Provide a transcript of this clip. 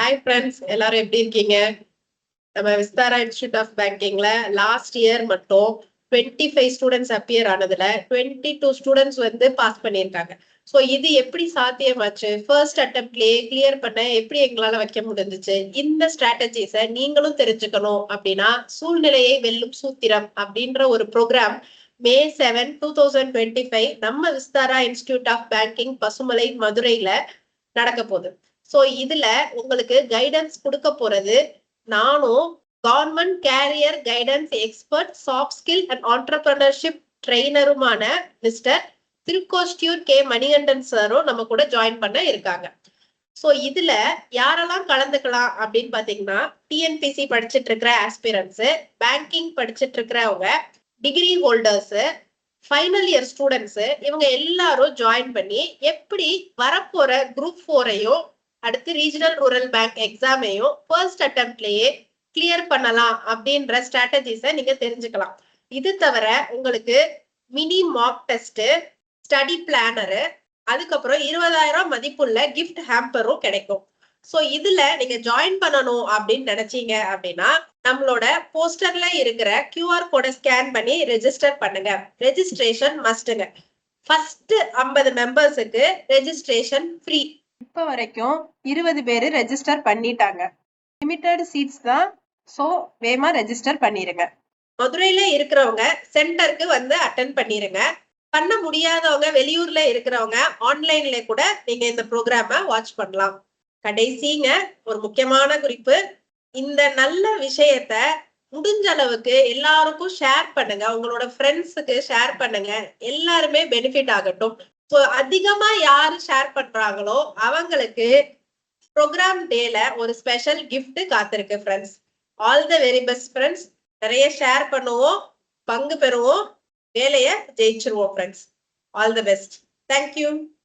Hi friends, எல்லாரும் எப்படி இருக்கீங்க? நம்ம விஸ்தாரா இன்ஸ்டியூட் ஆஃப் பேங்கிங்ல லாஸ்ட் இயர் மட்டும் 25 ஸ்டூடெண்ட்ஸ் அப்பியர் ஆனதுல 22 ஸ்டூடெண்ட்ஸ் பாஸ் பண்ணியிருக்காங்க. ஸோ இது எப்படி சாத்தியமாச்சு? ஃபர்ஸ்ட் அட்டம்ப்ட்லயே கிளியர் பண்ண எப்படி எங்களால வைக்க முடிஞ்சிச்சு? இந்த ஸ்ட்ராட்டஜிஸை நீங்களும் தெரிஞ்சுக்கணும் அப்படின்னா சூழ்நிலையை வெல்லும் சூத்திரம் அப்படின்ற ஒரு ப்ரோக்ராம் May 7, 2025 நம்ம Vistara institute of banking Pasumalai மதுரையில நடக்க போகுது. சோ இதுல உங்களுக்கு கைடன்ஸ் கொடுக்க போறது நானும் government career guidance expert soft skill and entrepreneurship ட்ரெயினருமான மிஸ்டர் திருக்கோஷ்டியூர் கே மணிகண்டன் சாரும் நம்ம கூட ஜாயின் பண்ண இருக்காங்க. சோ இதுல யாரெல்லாம் கலந்துக்கலாம் அப்படின்னு பாத்தீங்கன்னா டிஎன்பிசி படிச்சுட்டு இருக்கிற ஆஸ்பிரன்ஸ், பேங்கிங் படிச்சுட்டு இருக்கிறவங்க, degree holders, final year students, இவங்க எல்லாரும் ஜாயின் பண்ணி எப்படி வரப்போற குரூப் 4ஐயும் அடுத்து ரீஜனல் ரூரல் பேங்க் எக்ஸாமையும் ஃபர்ஸ்ட் அட்டம்ப்ட்லயே கிளியர் பண்ணலாம் அப்படின்ற ஸ்ட்ராட்டஜிஸை நீங்க தெரிஞ்சுக்கலாம். இது தவிர உங்களுக்கு mini mock test, study planner, அதுக்கப்புறம் 20,000 மதிப்புள்ள கிஃப்ட் ஹேம்பரும் கிடைக்கும். சோ இதுல நீங்க ஜாயின் பண்ணணும் அப்படின்னு நினைச்சீங்க அப்படின்னா நம்மளோட போஸ்டர்ல இருக்கிற QR கோடை ஸ்கேன் பண்ணி ரெஜிஸ்டர் பண்ணுங்க. ரெஜிஸ்ட்ரேஷன் மஸ்ட்ங்க. ஃபர்ஸ்ட் 50 மெம்பர்ஸுக்கு ரெஜிஸ்ட்ரேஷன் ஃப்ரீ. இப்ப வரைக்கும் 20 பேரு ரெஜிஸ்டர் பண்ணிட்டாங்க. லிமிட்டட் சீட்ஸ் தான். சோ வேகமா ரெஜிஸ்டர் பண்ணிருங்க. மதுரையில இருக்கிறவங்க சென்டருக்கு அட்டென்ட் பண்ணிருங்க. பண்ண முடியாதவங்க வெளியூர்ல இருக்கிறவங்க ஆன்லைன்ல கூட நீங்க இந்த ப்ரோக்ராம வாட்ச் பண்ணலாம். கடைசிங்க ஒரு முக்கியமான குறிப்பு, இந்த நல்ல விஷயத்த முடிஞ்ச அளவுக்கு எல்லாருக்கும் ஷேர் பண்ணுங்க. உங்களோட ஃப்ரெண்ட்ஸுக்கு ஷேர் பண்ணுங்க. எல்லாருமே பெனிஃபிட் ஆகட்டும். ஸோ அதிகமா யாரு ஷேர் பண்றாங்களோ அவங்களுக்கு ப்ரோக்ராம் டேல ஒரு ஸ்பெஷல் கிஃப்ட் காத்திருக்கு friends. All the very best friends. நிறைய ஷேர் பண்ணுவோம், பங்கு பெறுவோம், வேலையை ஜெயிச்சிருவோம் friends. All the best. Thank you.